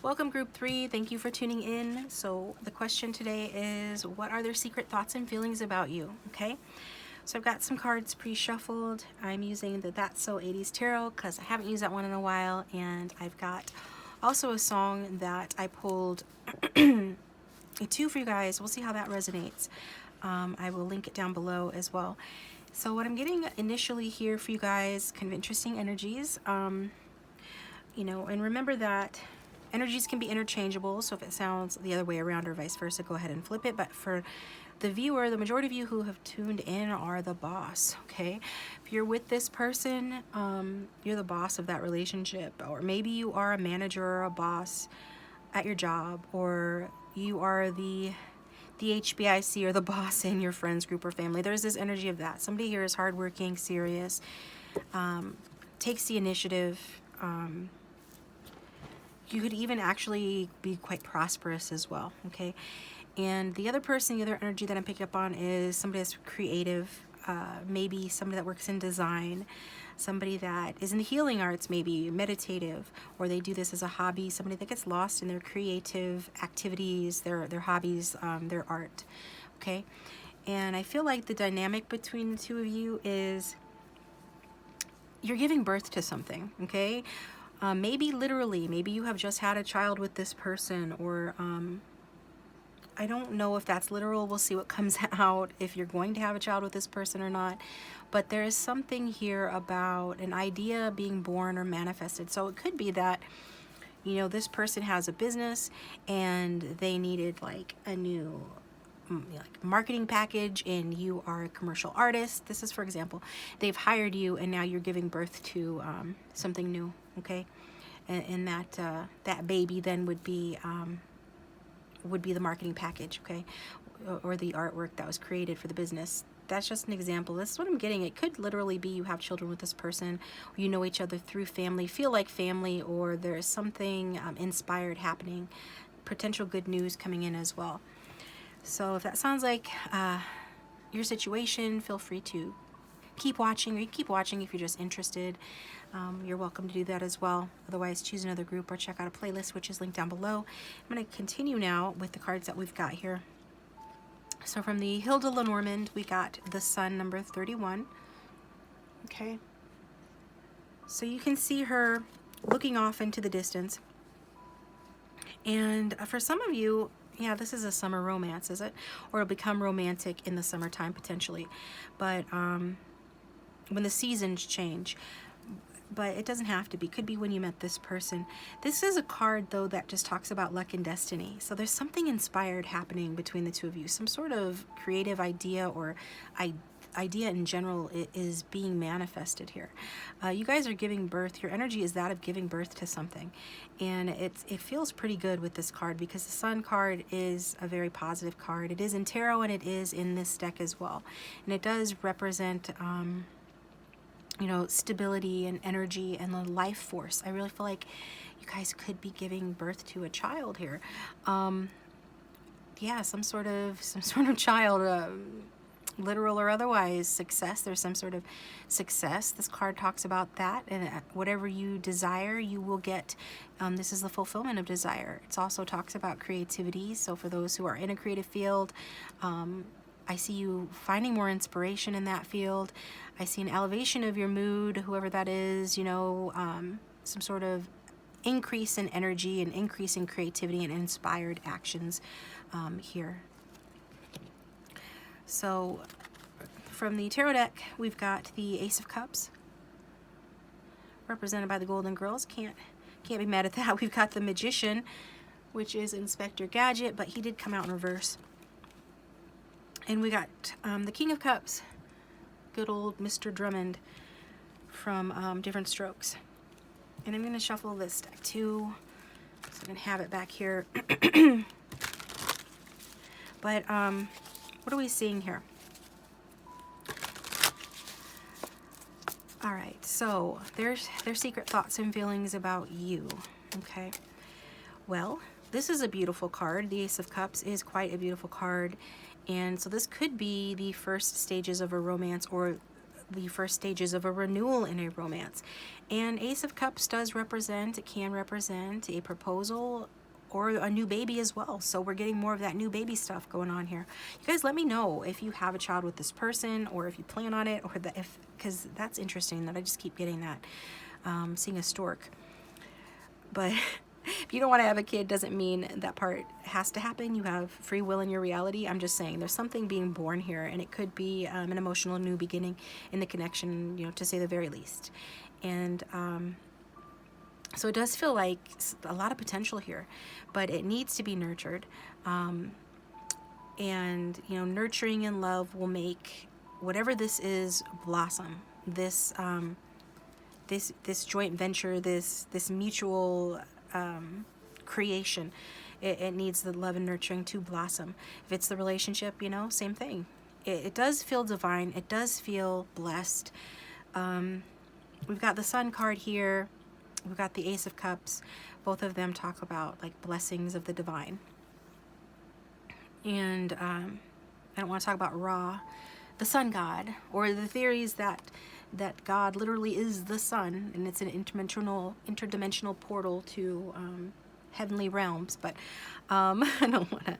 Welcome group 3. Thank you for tuning in. So the question today is, what are their secret thoughts and feelings about you? Okay. So I've got some cards pre-shuffled. I'm using the That's So 80s Tarot because I haven't used that one in a while. And I've got also a song that I pulled two for you guys. We'll see how that resonates. I will link it down below as well. So what I'm getting initially here for you guys, kind of interesting energies. You know, and remember that energies can be interchangeable, so if it sounds the other way around or vice versa, go ahead and flip it. But for the viewer, the majority of you who have tuned in are the boss, okay? If you're with this person, you're the boss of that relationship, or maybe you are a manager or a boss at your job, or you are the HBIC or the boss in your friends group or family. There's this energy of that. Somebody here is hardworking, serious, takes the initiative. You could even actually be quite prosperous as well, okay? And the other person, the other energy that I'm picking up on is somebody that's creative, maybe somebody that works in design, somebody that is in the healing arts, maybe meditative, or they do this as a hobby, somebody that gets lost in their creative activities, their hobbies, their art, okay? And I feel like the dynamic between the two of you is you're giving birth to something, okay? Maybe literally, maybe you have just had a child with this person, or I don't know if that's literal. We'll see what comes out if you're going to have a child with this person or not. But there is something here about an idea being born or manifested. So it could be that, you know, this person has a business and they needed like a new like marketing package, and you are a commercial artist. This is, for example, they've hired you and now you're giving birth to something new, okay? And that that baby then would be the marketing package, okay? Or the artwork that was created for the business. That's just an example. This is what I'm getting. It could literally be you have children with this person, or you know each other through family, feel like family, or there is something inspired happening, potential good news coming in as well. So if that sounds like your situation, feel free to keep watching, or you keep watching if you're just interested. You're welcome to do that as well. Otherwise, choose another group or check out a playlist, which is linked down below. I'm going to continue now with the cards that we've got here. So from the Hilda Lenormand, we got the Sun, number 31. Okay. So you can see her looking off into the distance. And for some of you, yeah, this is a summer romance, is it? Or it'll become romantic in the summertime potentially. But when the seasons change. But it doesn't have to be. Could be when you met this person. This is a card, though, that just talks about luck and destiny. So there's something inspired happening between the two of you. Some sort of creative idea or idea in general is being manifested here. You guys are giving birth. Your energy is that of giving birth to something. And it feels pretty good with this card because the Sun card is a very positive card. It is in tarot and it is in this deck as well. And it does represent you know, stability and energy and the life force. I really feel like you guys could be giving birth to a child here. Yeah, some sort of child, literal or otherwise, success. There's some sort of success. This card talks about that, and whatever you desire, you will get. This is the fulfillment of desire. It also talks about creativity. So for those who are in a creative field, I see you finding more inspiration in that field. I see an elevation of your mood, whoever that is, you know, some sort of increase in energy and increase in creativity and inspired actions here. So from the tarot deck, we've got the Ace of Cups, represented by the Golden Girls. Can't be mad at that. We've got the Magician, which is Inspector Gadget, but he did come out in reverse. And we got the King of Cups, good old Mr. Drummond from Different Strokes. And I'm going to shuffle this deck too, so I can have it back here. But what are we seeing here? All right, so there's their secret thoughts and feelings about you, okay? Well, this is a beautiful card. The Ace of Cups is quite a beautiful card. And so this could be the first stages of a romance, or the first stages of a renewal in a romance. And Ace of Cups does represent, it can represent a proposal or a new baby as well. So we're getting more of that new baby stuff going on here. You guys let me know if you have a child with this person, or if you plan on it, or that if, because that's interesting that I just keep getting that, seeing a stork. But if you don't want to have a kid, doesn't mean that part has to happen. You have free will in your reality. I'm just saying there's something being born here, and it could be an emotional new beginning in the connection, you know, to say the very least. And so it does feel like a lot of potential here, but it needs to be nurtured. And, you know, nurturing and love will make whatever this is blossom. This this joint venture, this mutual creation, it needs the love and nurturing to blossom. If it's the relationship, you know, same thing. It does feel divine. It does feel blessed. We've got the Sun card here. We've got the Ace of Cups. Both of them talk about like blessings of the divine. And I don't want to talk about Ra, the sun god, or the theories that God literally is the sun, and it's an interdimensional portal to heavenly realms. But I don't want to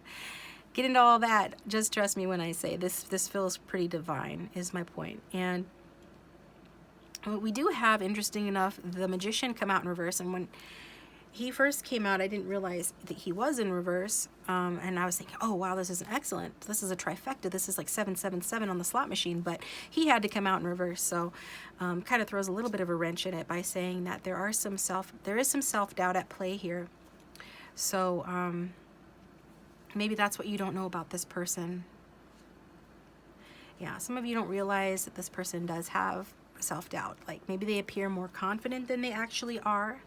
get into all that. Just trust me when I say this feels pretty divine, is my point. And we do have, interesting enough, the Magician come out in reverse. And when he first came out, I didn't realize that he was in reverse. And I was thinking, oh, wow, this is excellent. This is a trifecta. This is like 777 on the slot machine. But he had to come out in reverse. So kind of throws a little bit of a wrench in it by saying that there is some self-doubt at play here. So maybe that's what you don't know about this person. Yeah, some of you don't realize that this person does have self-doubt. Like maybe they appear more confident than they actually are.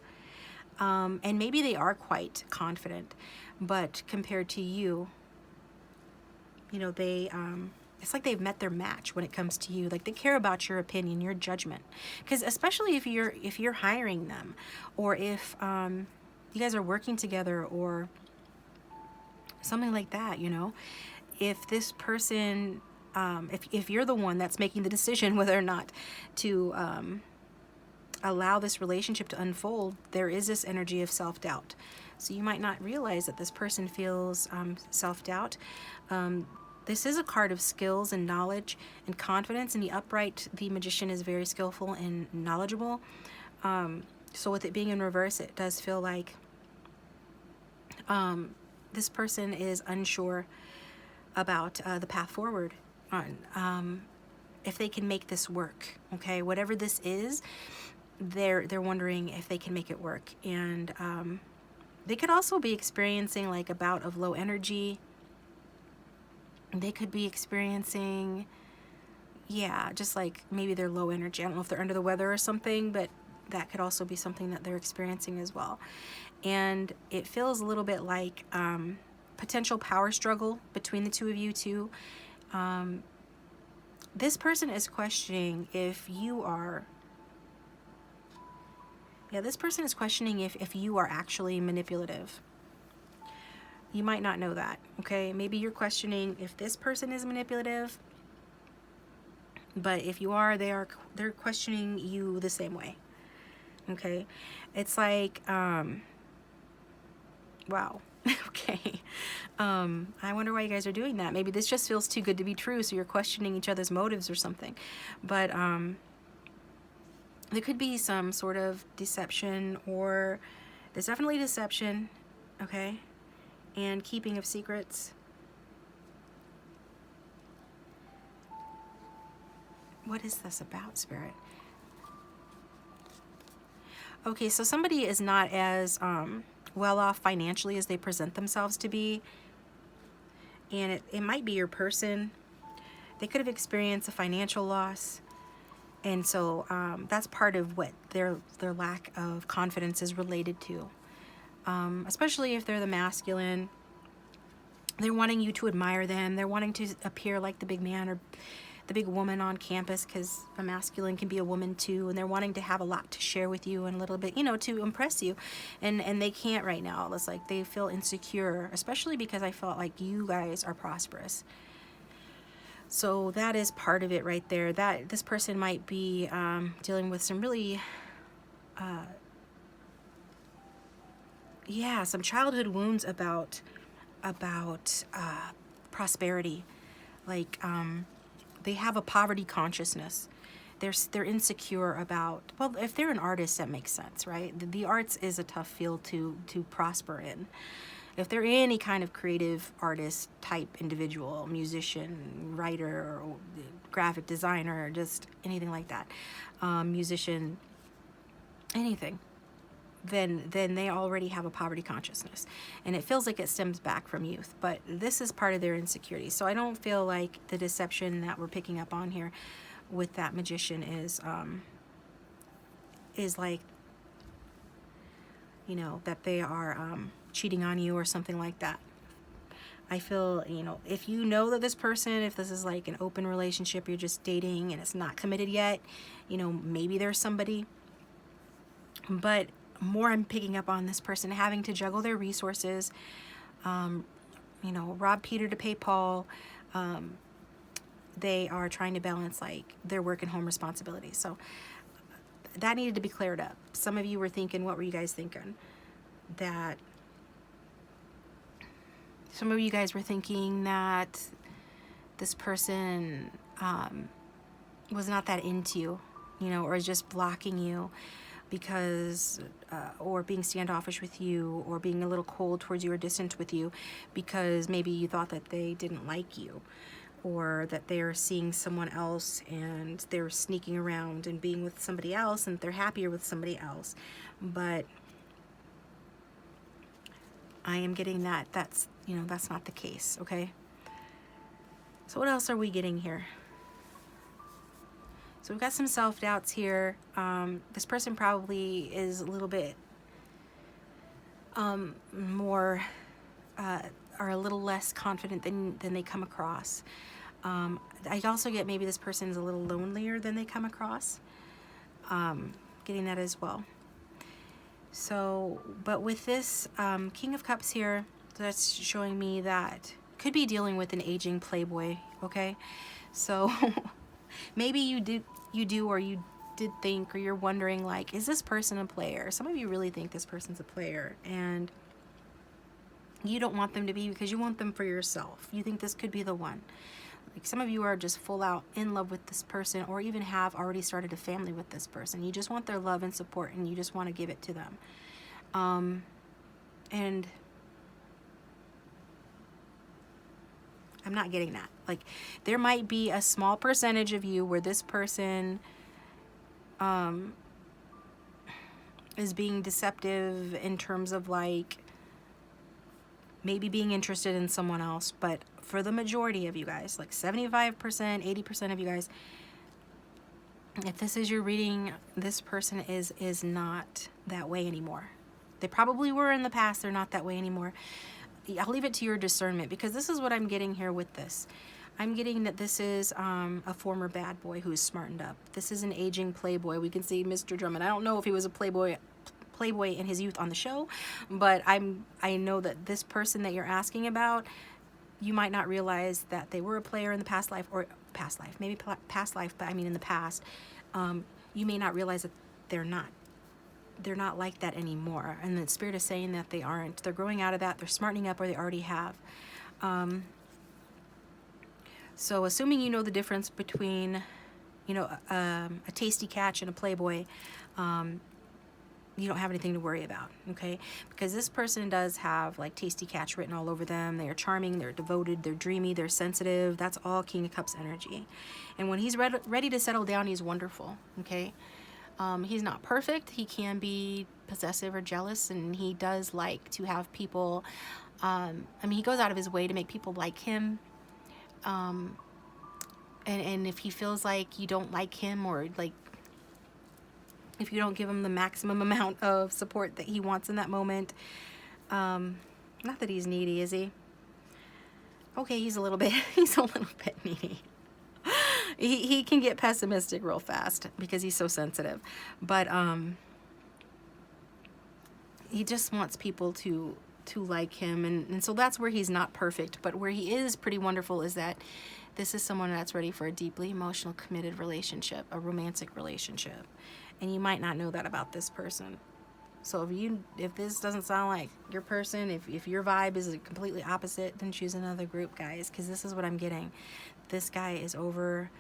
And maybe they are quite confident, but compared to you, you know, they, it's like they've met their match when it comes to you. Like they care about your opinion, your judgment. Because especially if you're hiring them, or if you guys are working together or something like that, you know, if this person, if you're the one that's making the decision whether or not to allow this relationship to unfold, there is this energy of self-doubt. So you might not realize that this person feels self-doubt. This is a card of skills and knowledge and confidence. In the upright, the Magician is very skillful and knowledgeable. So with it being in reverse, it does feel like this person is unsure about the path forward on if they can make this work. Okay, whatever this is, they're wondering if they can make it work. And they could also be experiencing like a bout of low energy. They could be experiencing, yeah, just like maybe they're low energy. I don't know if they're under the weather or something, but that could also be something that they're experiencing as well. And it feels a little bit like potential power struggle between the two of you too. This person is questioning if you are, this person is questioning if you are actually manipulative. You might not know that, okay? Maybe you're questioning if this person is manipulative, but if you are, they're questioning you the same way, okay? It's like, wow, okay. I wonder why you guys are doing that. Maybe this just feels too good to be true, so you're questioning each other's motives or something. But there could be some sort of deception, or there's definitely deception, okay? And keeping of secrets. What is this about, Spirit? Okay, so somebody is not as well off financially as they present themselves to be. And it might be your person. They could have experienced a financial loss. And so that's part of what their lack of confidence is related to. Especially if they're the masculine. They're wanting you to admire them. They're wanting to appear like the big man or the big woman on campus, because a masculine can be a woman too, and they're wanting to have a lot to share with you and a little bit, you know, to impress you, and they can't right now. It's like they feel insecure, especially because I felt like you guys are prosperous. So that is part of it right there. That this person might be dealing with some really, yeah, some childhood wounds about prosperity. Like they have a poverty consciousness. They're insecure about, well, if they're an artist, that makes sense, right? The arts is a tough field to prosper in. If they're any kind of creative artist type individual, musician, writer, or graphic designer, just anything like that, musician, anything, then they already have a poverty consciousness, and it feels like it stems back from youth. But this is part of their insecurity. So I don't feel like the deception that we're picking up on here with that magician is like, you know, that they are cheating on you or something like that. I feel, you know, if you know that this person, if this is like an open relationship, you're just dating and it's not committed yet, you know, maybe there's somebody. But more, I'm picking up on this person having to juggle their resources, you know, rob Peter to pay Paul. They are trying to balance like their work and home responsibilities. So that needed to be cleared up. Some of you were thinking, what were you guys thinking? That some of you guys were thinking that this person was not that into you, you know, or is just blocking you because, or being standoffish with you, or being a little cold towards you or distant with you because maybe you thought that they didn't like you, or that they're seeing someone else and they're sneaking around and being with somebody else and they're happier with somebody else. But I am getting that that's, you know, that's not the case, okay? So what else are we getting here? So we've got some self-doubts here. This person probably is a little bit more, are a little less confident than they come across. I also get maybe this person's a little lonelier than they come across. Getting that as well. So, but with this King of Cups here, that's showing me that could be dealing with an aging playboy, okay? So maybe you do or you did think, or you're wondering, like, is this person a player? Some of you really think this person's a player, and you don't want them to be because you want them for yourself. You think this could be the one. Like, some of you are just full out in love with this person, or even have already started a family with this person. You just want their love and support, and you just want to give it to them. And I'm not getting that. Like, there might be a small percentage of you where this person is being deceptive in terms of, like, maybe being interested in someone else. But for the majority of you guys, like 75%, 80% of you guys, if this is your reading, this person is not that way anymore. They probably were in the past. They're not that way anymore. I'll leave it to your discernment, because this is what I'm getting here with this. I'm getting that this is a former bad boy who is smartened up. This is an aging playboy. We can see Mr. Drummond. I don't know if he was a playboy in his youth on the show, but I know that this person that you're asking about, you might not realize that they were a player in the past life, or past life, maybe past life, but I mean in the past. You may not realize that they're not like that anymore, and the Spirit is saying that they aren't. They're growing out of that. They're smartening up, or they already have. So assuming you know the difference between, you know, a tasty catch and a playboy, you don't have anything to worry about, okay? Because this person does have, like, tasty catch written all over them. They are charming, they're devoted, they're dreamy, they're sensitive. That's all King of Cups energy. And when he's ready to settle down, he's wonderful, okay? He's not perfect. He can be possessive or jealous, and he does like to have people, I mean, he goes out of his way to make people like him. And if he feels like you don't like him, or like if you don't give him the maximum amount of support that he wants in that moment, not that he's needy, is he? Okay, he's a little bit needy. He can get pessimistic real fast because he's so sensitive, but he just wants people to like him, and so that's where he's not perfect. But where he is pretty wonderful is that This is someone that's ready for a deeply emotional, committed relationship, a romantic relationship. And you might not know that about this person. So if this doesn't sound like your person, if your vibe is completely opposite, then choose another group, guys, because this is what I'm getting. This guy is over.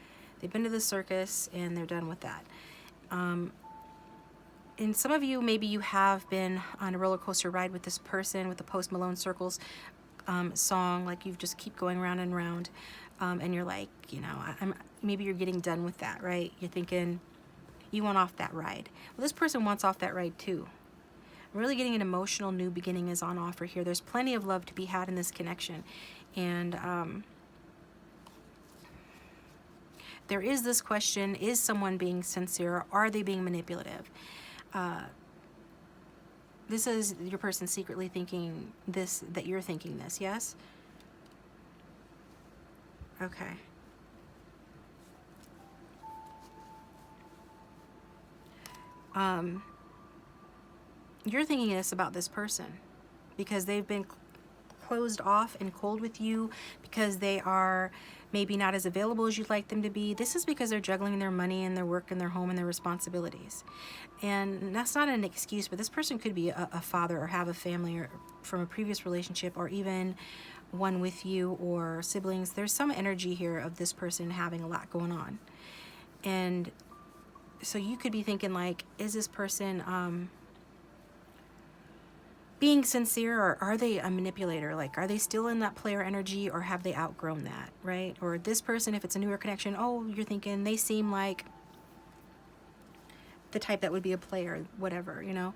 They've been to the circus and they're done with that. And some of you, maybe you have been on a roller coaster ride with this person, with the Post Malone Circles song, like you just keep going round and round, and you're like, you know, maybe you're getting done with that, right? You're thinking you want off that ride. Well, this person wants off that ride too. I'm really getting an emotional new beginning is on offer here. There's plenty of love to be had in this connection, and there is this question: is someone being sincere? Are they being manipulative? This is your person secretly thinking this, that you're thinking this, yes? Okay. You're thinking this about this person because they've been closed off and cold with you, because they are maybe not as available as you'd like them to be. This is because they're juggling their money and their work and their home and their responsibilities. And that's not an excuse, but this person could be a father or have a family or from a previous relationship, or even one with you or siblings. There's some energy here of this person having a lot going on. And so you could be thinking like, is this person being sincere, or are they a manipulator? Like, are they still in that player energy, or have they outgrown that, right? Or this person, if it's a newer connection, oh, you're thinking they seem like the type that would be a player, whatever, you know?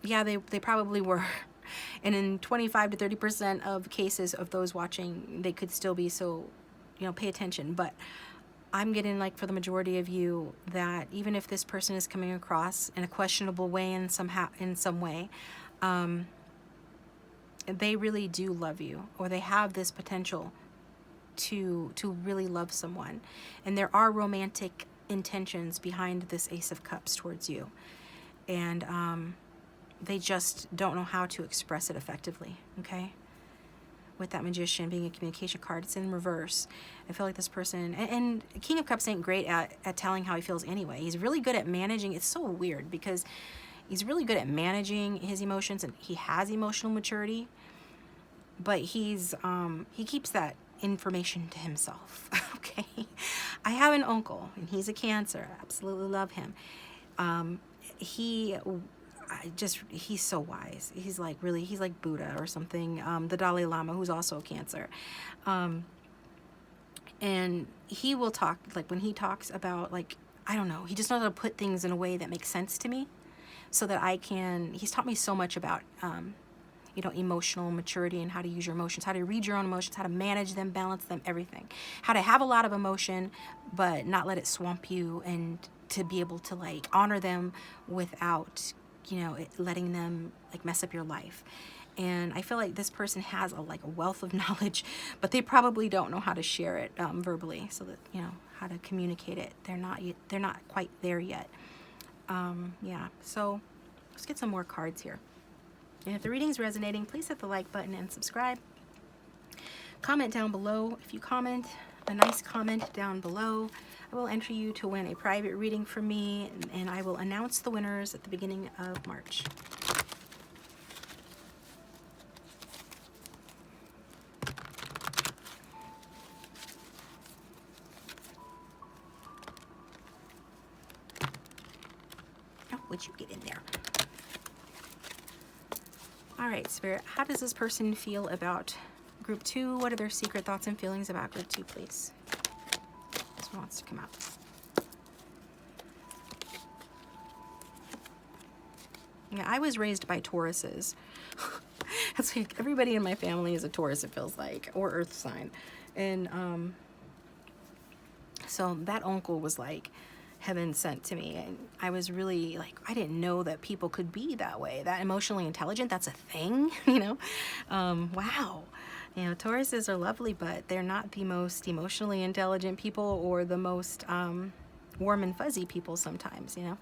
Yeah, they probably were. And in 25 to 30% of cases of those watching, they could still be, so, you know, pay attention. But I'm getting, like, for the majority of you, that even if this person is coming across in a questionable way in some way, they really do love you, or they have this potential to really love someone. And there are romantic intentions behind this Ace of Cups towards you. And they just don't know how to express it effectively, okay? With that Magician being a communication card, it's in reverse. I feel like this person, and King of Cups ain't great at telling how he feels anyway. He's really good at managing. It's so weird because he's really good at managing his emotions, and he has emotional maturity, but he keeps that information to himself. Okay, I have an uncle and he's a Cancer. I absolutely love him. He's so wise. He's like Buddha or something. The Dalai Lama, who's also a Cancer. And he will talk, like when he talks about, like, I don't know, he just knows how to put things in a way that makes sense to me, so that he's taught me so much about, you know, emotional maturity and how to use your emotions, how to read your own emotions, how to manage them, balance them, everything. How to have a lot of emotion, but not let it swamp you, and to be able to, like, honor them without, you know, letting them, like, mess up your life. And I feel like this person has a wealth of knowledge, but they probably don't know how to share it verbally, so that, you know, how to communicate it. They're not quite there yet. Yeah, so let's get some more cards here. And if the reading's resonating, please hit the like button and subscribe. Comment down below. If you comment a nice comment down below, I will enter you to win a private reading from me, and I will announce the winners at the beginning of March. Oh, would you get in there? All right, Spirit, how does this person feel about Group 2? What are their secret thoughts and feelings about Group 2, please? This one wants to come out. Yeah, I was raised by Tauruses. It's like everybody in my family is a Taurus, it feels like, or Earth sign. And so that uncle was like heaven sent to me, and I was really like, I didn't know that people could be that way, that emotionally intelligent. That's a thing, you know. Wow, you know, Tauruses are lovely, but they're not the most emotionally intelligent people, or the most warm and fuzzy people sometimes, you know.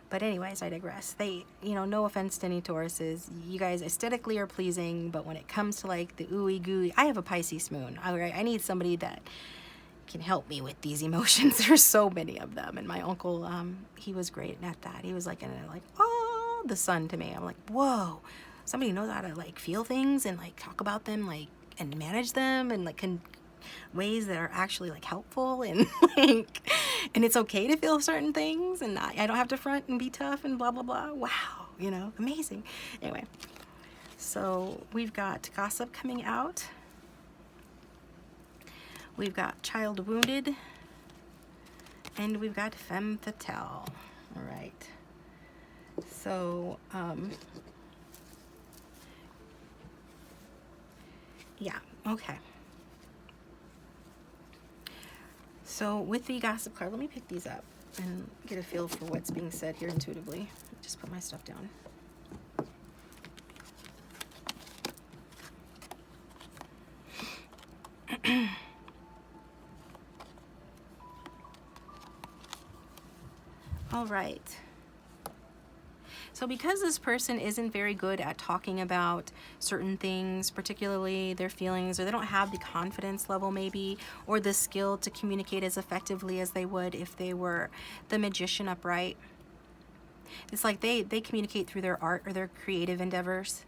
But anyways, I digress. They, you know, no offense to any Tauruses, you guys aesthetically are pleasing, but when it comes to like the ooey gooey, I have a Pisces moon. I need somebody that can help me with these emotions. There's so many of them. And my uncle, he was great at that. He was like, oh, the sun to me. I'm like, whoa, somebody knows how to like feel things and like talk about them, like, and manage them, and like ways that are actually like helpful, and like, and it's okay to feel certain things, and I don't have to front and be tough and blah blah blah. Wow, you know, amazing. Anyway, so we've got gossip coming out, we've got child wounded, and we've got femme fatale. All right, so yeah, okay. So with the gossip card, let me pick these up and get a feel for what's being said here intuitively. Just put my stuff down. All right. So because this person isn't very good at talking about certain things, particularly their feelings, or they don't have the confidence level maybe, or the skill to communicate as effectively as they would if they were the magician upright. It's like they communicate through their art or their creative endeavors.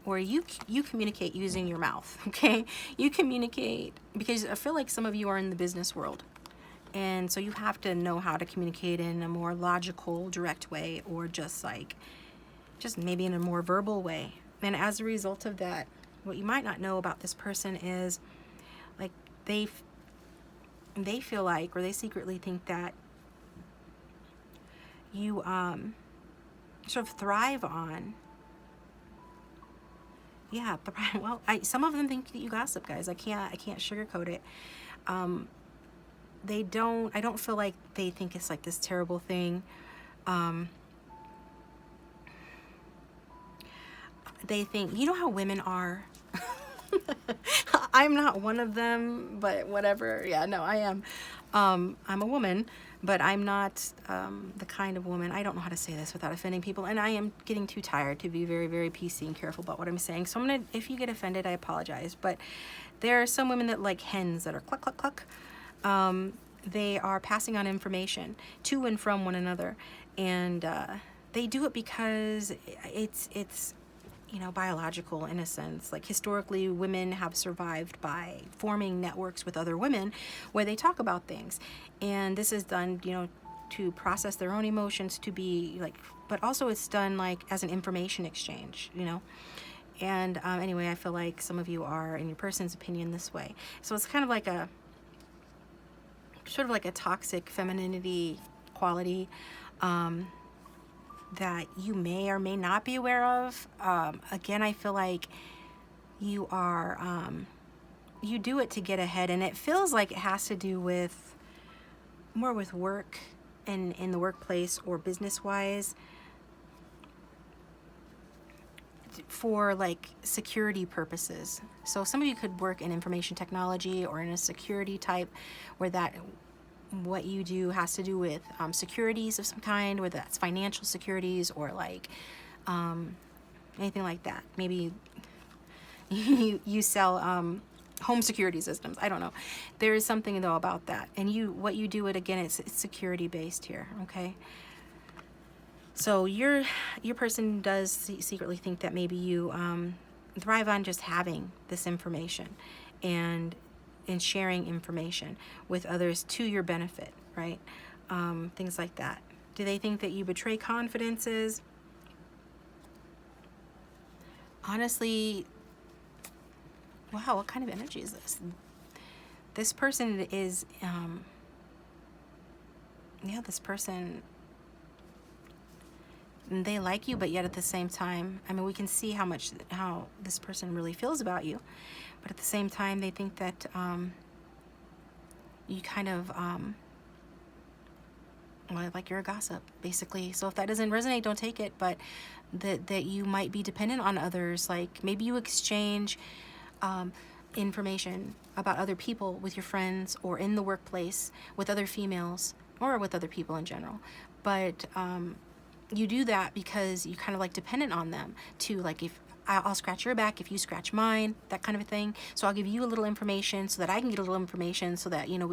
Or you communicate using your mouth, okay? You communicate, because I feel like some of you are in the business world. And so you have to know how to communicate in a more logical, direct way, or just maybe in a more verbal way. And as a result of that, what you might not know about this person is like they feel like, or they secretly think that you sort of thrive on, yeah, well, some of them think that you gossip, guys. I can't sugarcoat it. I don't feel like they think it's like this terrible thing. They think, you know how women are. I'm not one of them, but whatever. Yeah, no, I am. I'm a woman, but I'm not the kind of woman, I don't know how to say this without offending people, and I am getting too tired to be very, very PC and careful about what I'm saying. So if you get offended, I apologize. But there are some women that like hens that are cluck, cluck, cluck. They are passing on information to and from one another, and they do it because it's you know, biological in a sense. Like historically, women have survived by forming networks with other women where they talk about things, and this is done, you know, to process their own emotions, to be like, but also it's done like as an information exchange, you know. And anyway, I feel like some of you are, in your person's opinion, this way. So it's kind of like a sort of like a toxic femininity quality that you may or may not be aware of. Again, I feel like you are, you do it to get ahead, and it feels like it has to do with more with work and in the workplace or business-wise, for like security purposes. So some of you could work in information technology or in a security type where that what you do has to do with securities of some kind, whether that's financial securities or like anything like that. Maybe you sell home security systems. I don't know. There is something though about that, and what you do, it again, it's security based here. Okay. So your person does secretly think that maybe you thrive on just having this information and sharing information with others to your benefit, right? Things like that. Do they think that you betray confidences? Honestly, wow, what kind of energy is this? This person is, yeah, this person, they like you, but yet at the same time, I mean, we can see how this person really feels about you, but at the same time, they think that you kind of, well, like you're a gossip, basically. So if that doesn't resonate, don't take it, but that you might be dependent on others. Like maybe you exchange information about other people with your friends, or in the workplace with other females, or with other people in general. But you do that because you're kind of like dependent on them to, like, if I'll scratch your back if you scratch mine, that kind of a thing. So I'll give you a little information so that I can get a little information so that, you know,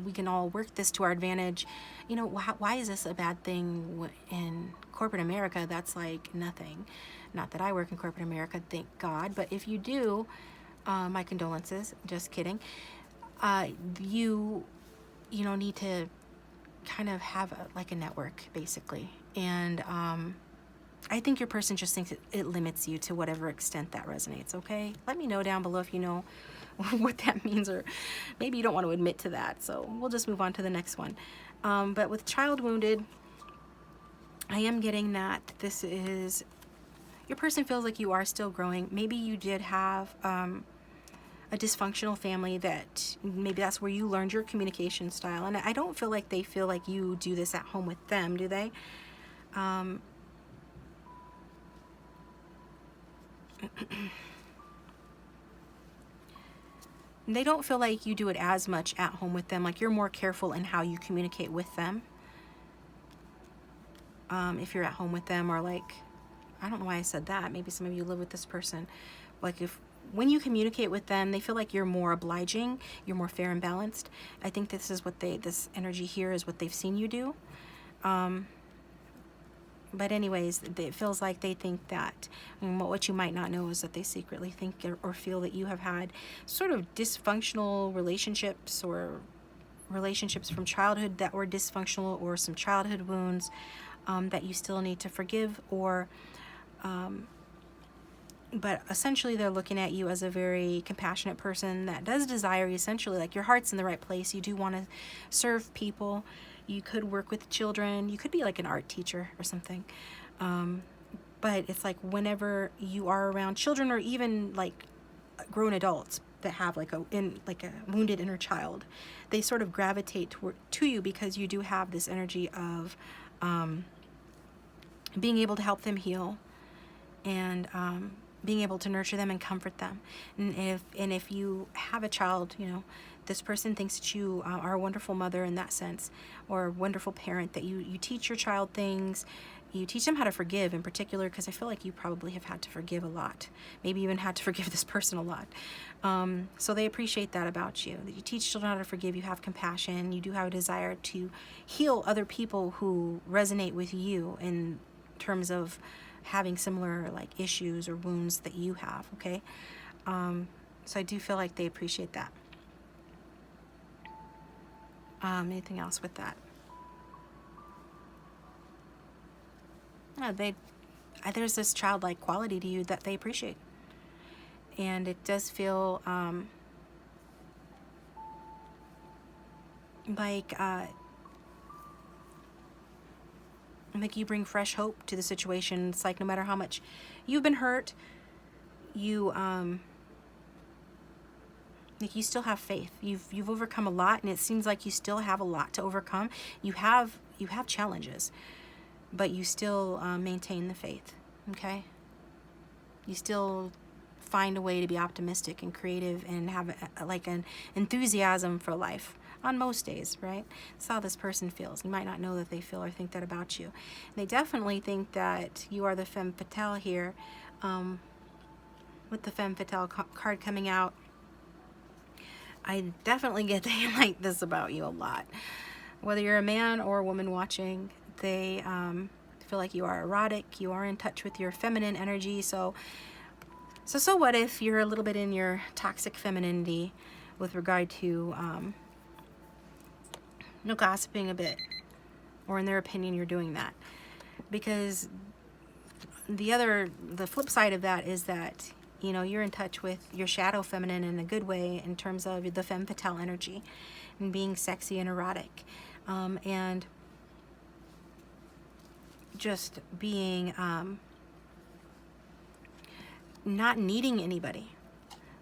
we can all work this to our advantage. You know, why is this a bad thing in corporate America? That's like nothing. Not that I work in corporate America, thank God. But if you do, my condolences. Just kidding. You know, need to kind of have like a network, basically. And I think your person just thinks it limits you to whatever extent that resonates, okay? Let me know down below if you know what that means, or maybe you don't want to admit to that. So we'll just move on to the next one. But with child wounded, I am getting that this is, your person feels like you are still growing. Maybe you did have a dysfunctional family that maybe that's where you learned your communication style. And I don't feel like they feel like you do this at home with them, do they? They don't feel like you do it as much at home with them. Like, you're more careful in how you communicate with them. If you're at home with them, or like, I don't know why I said that. Maybe some of you live with this person. Like, when you communicate with them, they feel like you're more obliging, you're more fair and balanced. I think this is what this energy here is what they've seen you do. But anyways, it feels like they think that, and what you might not know is that they secretly think or feel that you have had sort of dysfunctional relationships, or relationships from childhood that were dysfunctional, or some childhood wounds that you still need to forgive, or but essentially they're looking at you as a very compassionate person that does desire, essentially, like, your heart's in the right place. You do want to serve people. You could work with children. You could be like an art teacher or something. But it's like, whenever you are around children, or even like grown adults that have like a wounded inner child, they sort of gravitate to you because you do have this energy of being able to help them heal, and being able to nurture them and comfort them. And if you have a child, you know, this person thinks that you are a wonderful mother in that sense, or a wonderful parent, that you teach your child things. You teach them how to forgive, in particular, because I feel like you probably have had to forgive a lot. Maybe even had to forgive this person a lot. So they appreciate that about you. That you teach children how to forgive, you have compassion, you do have a desire to heal other people who resonate with you in terms of having similar like issues or wounds that you have, okay? So I do feel like they appreciate that. Anything else with that? Yeah, there's this childlike quality to you that they appreciate. And it does feel like you bring fresh hope to the situation. It's like, no matter how much you've been hurt, you like, you still have faith. You've overcome a lot, and it seems like you still have a lot to overcome. You have challenges, but you still maintain the faith, okay? You still find a way to be optimistic and creative, and have like an enthusiasm for life on most days, right? That's how this person feels. You might not know that they feel or think that about you. They definitely think that you are the Femme fatale here. With the Femme fatale card coming out, I definitely get they like this about you a lot. Whether you're a man or a woman watching, they feel like you are erotic, you are in touch with your feminine energy. So what if you're a little bit in your toxic femininity with regard to gossiping a bit, or in their opinion you're doing that? Because the flip side of that is that, you know, you're in touch with your shadow feminine in a good way, in terms of the femme fatale energy and being sexy and erotic, and just being not needing anybody,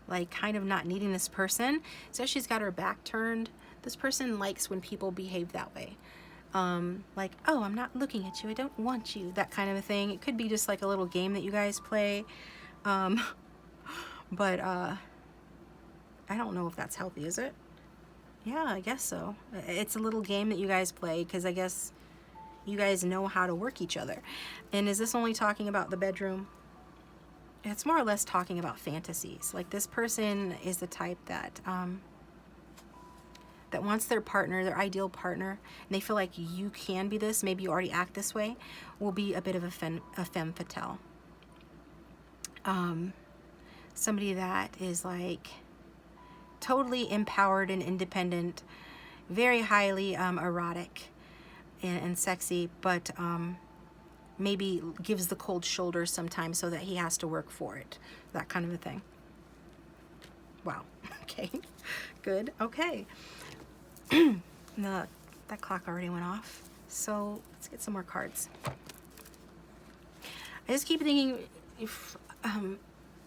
like kind of not needing this person. So she's got her back turned. This person likes when people behave that way. Like, oh, I'm not looking at you, I don't want you, that kind of a thing. It could be just like a little game that you guys play. But I don't know if that's healthy, is it? Yeah, I guess so. It's a little game that you guys play, because I guess You guys know how to work each other. And is this only talking about the bedroom? It's more or less talking about fantasies. Like this person is the type that that wants their partner, their ideal partner, and they feel like you can be this, maybe you already act this way, will be a bit of a femme fatale. Somebody that is like totally empowered and independent, very highly erotic and sexy, but maybe gives the cold shoulder sometimes so that he has to work for it. That kind of a thing. Wow. Okay. Good. Okay. That clock already went off. So let's get some more cards. I just keep thinking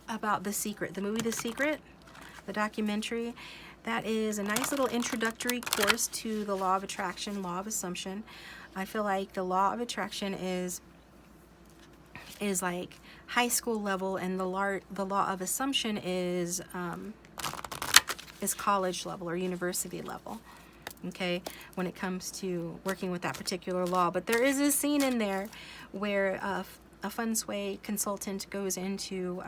about The Secret, the movie The Secret, the documentary. That is a nice little introductory course to the law of attraction, law of assumption. I feel like the law of attraction is like high school level, and the law of assumption is college level or university level. Okay, when it comes to working with that particular law. But there is a scene in there where a feng shui consultant goes into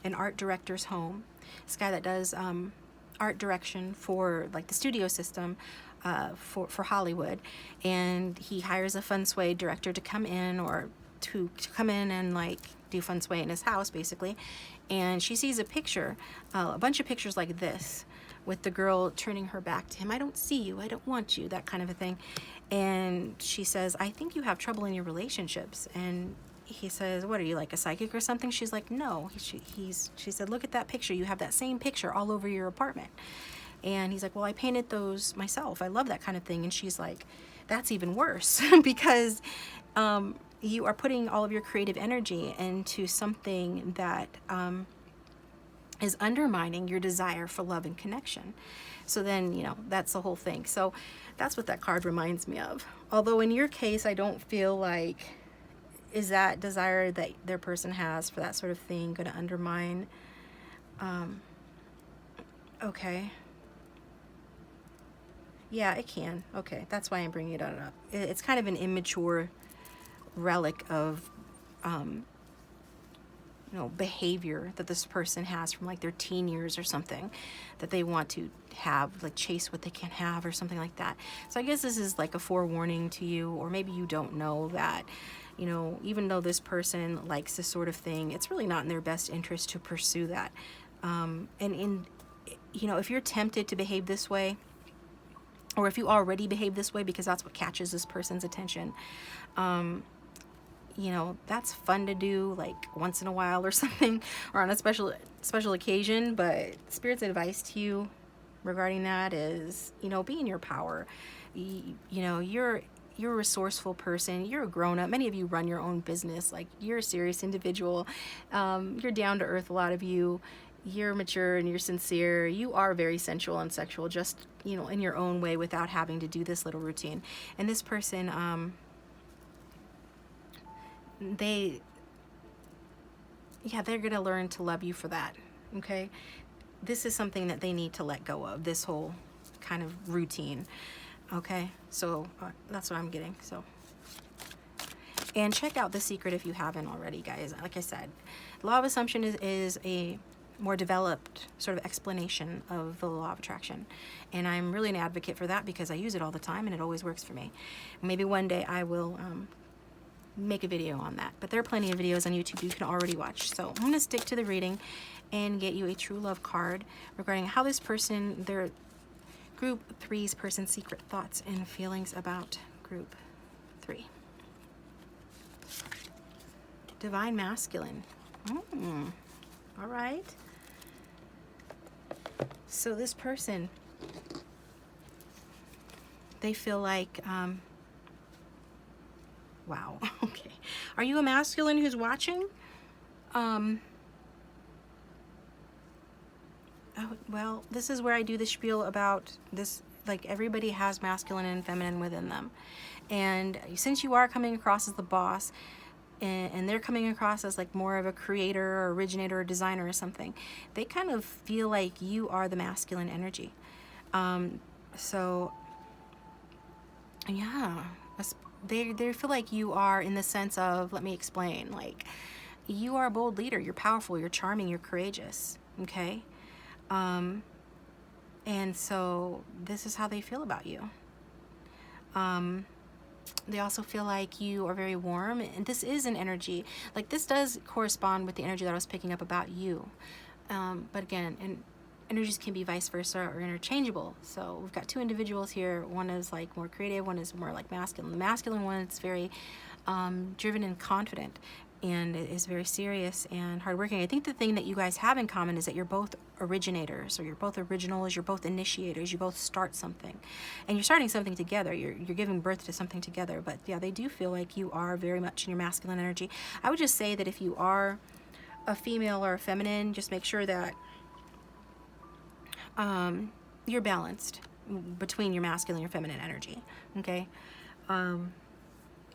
an art director's home. This guy that does art direction for like the studio system for Hollywood, and he hires a feng shui director to come in, or to come in and like do feng shui in his house basically. And she sees a picture, a bunch of pictures like this, with the girl turning her back to him. I don't see you, I don't want you, that kind of a thing. And she says, I think you have trouble in your relationships. And he says, what are you, like a psychic or something? She's like, no. She said, look at that picture. You have that same picture all over your apartment. And he's like, well, I painted those myself. I love that kind of thing. And she's like, that's even worse because you are putting all of your creative energy into something that is undermining your desire for love and connection. So then, you know, that's the whole thing. So that's what that card reminds me of. Although in your case, I don't feel like, is that desire that their person has for that sort of thing going to undermine? Okay. Yeah, it can. Okay, that's why I'm bringing it up. It's kind of an immature relic of you know, behavior that this person has from like their teen years or something, that they want to have, like chase what they can have or something like that. So I guess this is like a forewarning to you, or maybe you don't know that, you know, even though this person likes this sort of thing, it's really not in their best interest to pursue that. And you know, if you're tempted to behave this way, or if you already behave this way because that's what catches this person's attention, you know, that's fun to do like once in a while or something, or on a special occasion. But Spirit's advice to you regarding that is, you know, be in your power. You know, you're a resourceful person. You're a grown-up. Many of you run your own business. Like, you're a serious individual. You're down to earth, a lot of you. You're mature and you're sincere. You are very sensual and sexual, just, you know, in your own way, without having to do this little routine. And this person, they're gonna learn to love you for that. Okay, this is something that they need to let go of, this whole kind of routine. Okay, so that's what I'm getting. So, and check out The Secret if you haven't already, guys. Like I said, law of assumption is a more developed sort of explanation of the law of attraction, and I'm really an advocate for that because I use it all the time and it always works for me. Maybe one day I will make a video on that, but there are plenty of videos on YouTube you can already watch. So I'm going to stick to the reading and get you a true love card regarding how this person, their group 3's person's secret thoughts and feelings about group 3. Divine masculine. All right. So this person, they feel like wow. Okay. Are you a masculine who's watching? Oh, well, this is where I do the spiel about this. Like, everybody has masculine and feminine within them. And since you are coming across as the boss, and they're coming across as like more of a creator or originator or designer or something, they kind of feel like you are the masculine energy. So yeah, they feel like you are, in the sense of, let me explain, like, you are a bold leader, you're powerful, you're charming, you're courageous, okay? And so this is how they feel about you. They also feel like you are very warm, and this is an energy, like this does correspond with the energy that I was picking up about you. But again, and energies can be vice versa or interchangeable. So we've got two individuals here. One is like more creative, one is more like masculine. The masculine one is very driven and confident, and is very serious and hardworking. I think the thing that you guys have in common is that you're both originators, or you're both originals, you're both initiators, you both start something. And you're starting something together, you're giving birth to something together. But yeah, they do feel like you are very much in your masculine energy. I would just say that if you are a female or a feminine, just make sure that you're balanced between your masculine and your feminine energy, okay?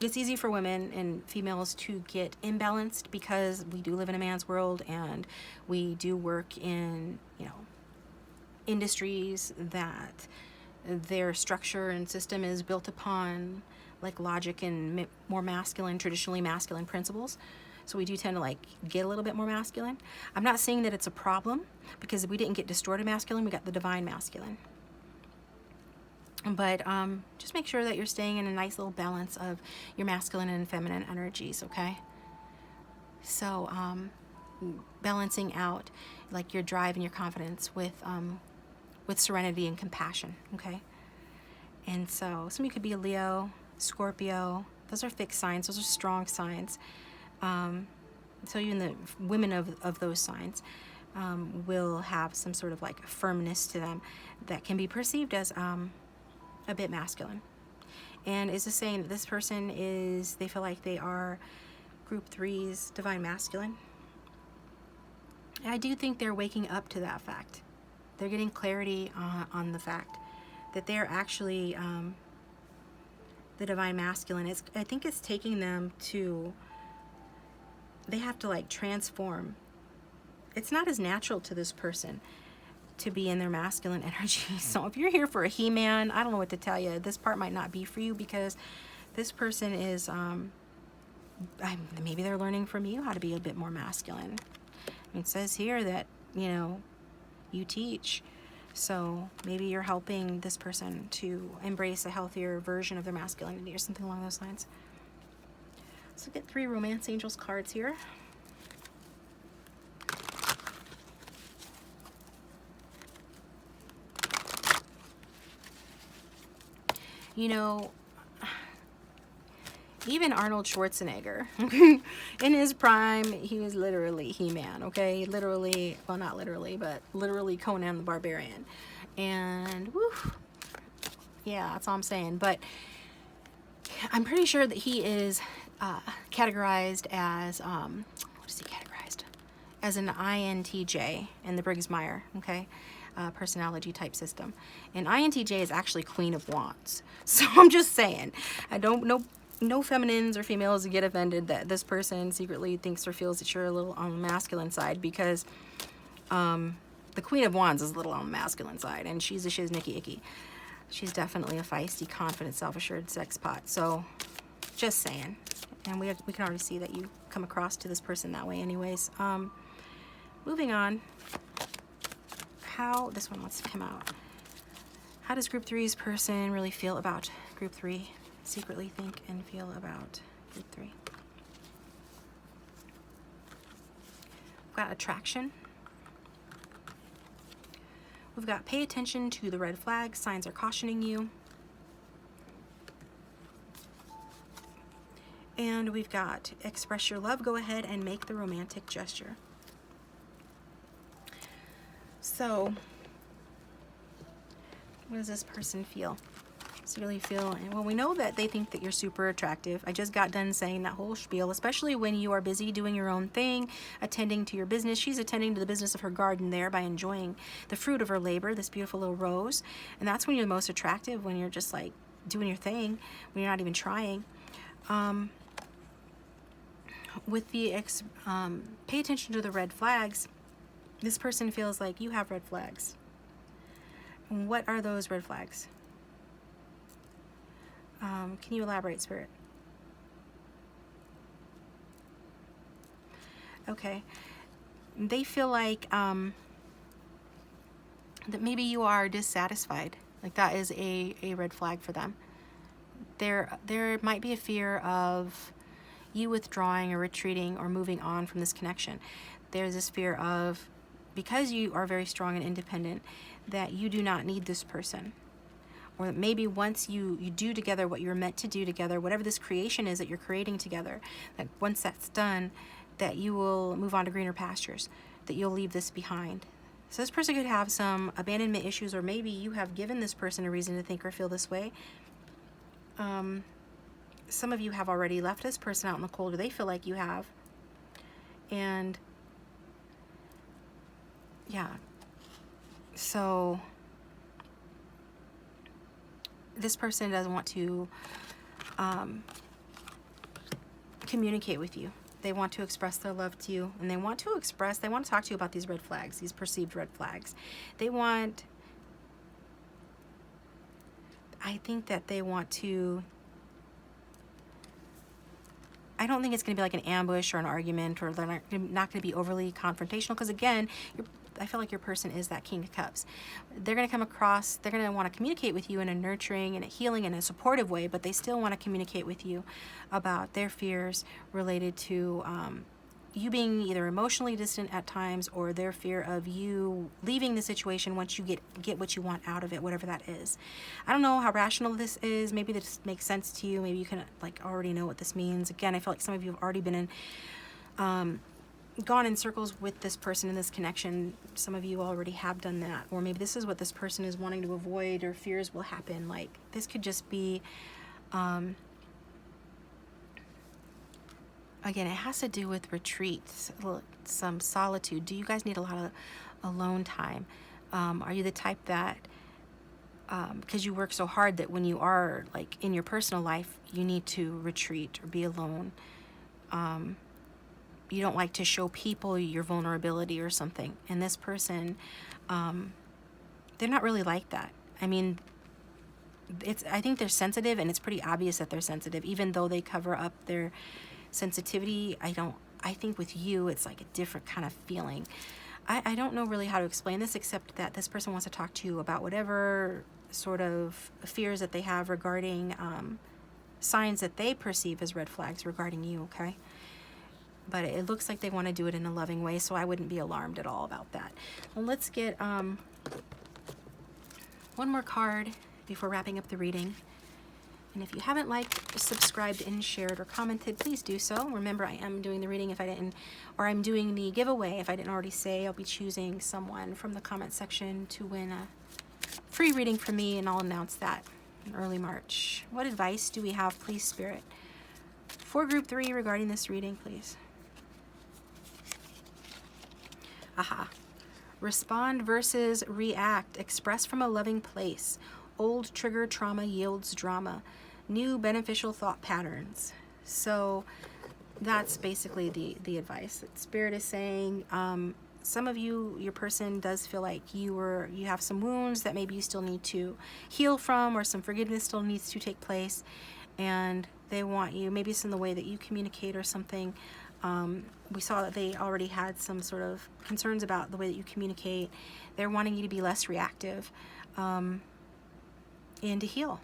It's easy for women and females to get imbalanced because we do live in a man's world, and we do work in, you know, industries that their structure and system is built upon like logic and more masculine, traditionally masculine principles. So we do tend to like get a little bit more masculine. I'm not saying that it's a problem, because we didn't get distorted masculine, we got the divine masculine. But just make sure that you're staying in a nice little balance of your masculine and feminine energies, okay? So balancing out like your drive and your confidence with serenity and compassion, okay? And so some of you could be a Leo, Scorpio. Those are fixed signs. Those are strong signs. So even the women of those signs will have some sort of like firmness to them that can be perceived as a bit masculine. And is this saying that this person is, they feel like they are group 3's divine masculine? I do think they're waking up to that fact. They're getting clarity on the fact that they're actually the divine masculine. I think it's taking them to, they have to like transform. It's not as natural to this person to be in their masculine energy. So if you're here for a he-man, I don't know what to tell you. This part might not be for you, because this person is, maybe they're learning from you how to be a bit more masculine. It says here that, you know, you teach. So maybe you're helping this person to embrace a healthier version of their masculinity or something along those lines. Let's look at 3 Romance Angels cards here. You know, even Arnold Schwarzenegger, in his prime, he was literally He-Man, okay? Literally, well, not literally, but literally Conan the Barbarian. And, whew, yeah, that's all I'm saying. But I'm pretty sure that he is categorized as, what is he categorized? As an INTJ in the Briggs-Meyer, okay? Personality type system. And INTJ is actually Queen of Wands. So I'm just saying, I don't know, no feminines or females get offended that this person secretly thinks or feels that you're a little on the masculine side, because the Queen of Wands is a little on the masculine side, and she's a shiznicky icky. She's definitely a feisty, confident, self-assured sex pot. So just saying. And we can already see that you come across to this person that way anyways. Moving on. How, this one wants to come out. How does group 3's person really feel about group 3? Secretly think and feel about group 3. We've got attraction. We've got pay attention to the red flags. Signs are cautioning you. And we've got express your love. Go ahead and make the romantic gesture. So, what does this person feel? Does it really feel, well, we know that they think that you're super attractive. I just got done saying that whole spiel, especially when you are busy doing your own thing, attending to your business. She's attending to the business of her garden there by enjoying the fruit of her labor, this beautiful little rose. And that's when you're most attractive, when you're just like doing your thing, when you're not even trying. With the, pay attention to the red flags. This person feels like you have red flags. What are those red flags? Can you elaborate, Spirit? Okay. They feel like that maybe you are dissatisfied. Like that is a red flag for them. There might be a fear of you withdrawing or retreating or moving on from this connection. There's this fear of, because you are very strong and independent, that you do not need this person. Or that maybe once you do together what you're meant to do together, whatever this creation is that you're creating together, that once that's done, that you will move on to greener pastures, that you'll leave this behind. So this person could have some abandonment issues, or maybe you have given this person a reason to think or feel this way. Some of you have already left this person out in the cold, or they feel like you have. And yeah, so this person doesn't want to communicate with you. They want to express their love to you, and they want to talk to you about these red flags, these perceived red flags. I think that they want to, I don't think it's going to be like an ambush or an argument, or they're not going to be overly confrontational, because again, I feel like your person is that King of Cups. They're going to come across, they're going to want to communicate with you in a nurturing and a healing and a supportive way, but they still want to communicate with you about their fears related to you being either emotionally distant at times, or their fear of you leaving the situation once you get what you want out of it, whatever that is. I don't know how rational this is. Maybe this makes sense to you. Maybe you can like already know what this means. Again, I feel like some of you have already been in gone in circles with this person in this connection. Some of you already have done that, or maybe this is what this person is wanting to avoid, or fears will happen. Like this could just be again, it has to do with retreats, some solitude. Do you guys need a lot of alone time? Are you the type that because you work so hard, that when you are like in your personal life, you need to retreat or be alone? You don't like to show people your vulnerability or something. And this person, they're not really like that. I mean, I think they're sensitive, and it's pretty obvious that they're sensitive, even though they cover up their sensitivity. I think with you, it's like a different kind of feeling. I don't know really how to explain this, except that this person wants to talk to you about whatever sort of fears that they have regarding signs that they perceive as red flags regarding you, okay? But it looks like they want to do it in a loving way, so I wouldn't be alarmed at all about that. Well, let's get one more card before wrapping up the reading. And if you haven't liked, subscribed, and shared, or commented, please do so. Remember, I am doing the reading if I didn't, or I'm doing the giveaway if I didn't already say. I'll be choosing someone from the comment section to win a free reading from me, and I'll announce that in early March. What advice do we have, please, Spirit, for Group 3 regarding this reading, please? Aha. Respond versus react. Express from a loving place. Old trigger trauma yields drama. New beneficial thought patterns. So that's basically the advice that Spirit is saying. Some of you, your person does feel like you have some wounds that maybe you still need to heal from, or some forgiveness still needs to take place, and they want you, maybe it's in the way that you communicate or something. We saw that they already had some sort of concerns about the way that you communicate. They're wanting you to be less reactive and to heal.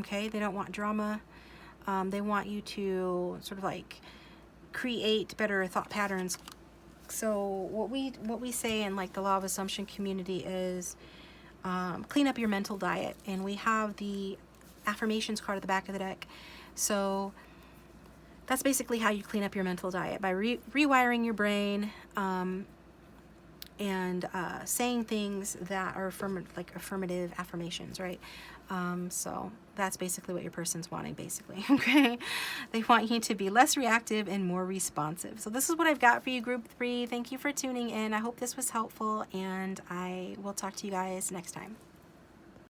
Okay, they don't want drama. They want you to sort of like create better thought patterns. So what we say in like the Law of Assumption community is clean up your mental diet, and we have the affirmations card at the back of the deck. So that's basically how you clean up your mental diet, by rewiring your brain and saying things that are like affirmative affirmations, right? So that's basically what your person's wanting, basically, okay? They want you to be less reactive and more responsive. So this is what I've got for you, Group 3. Thank you for tuning in. I hope this was helpful, and I will talk to you guys next time.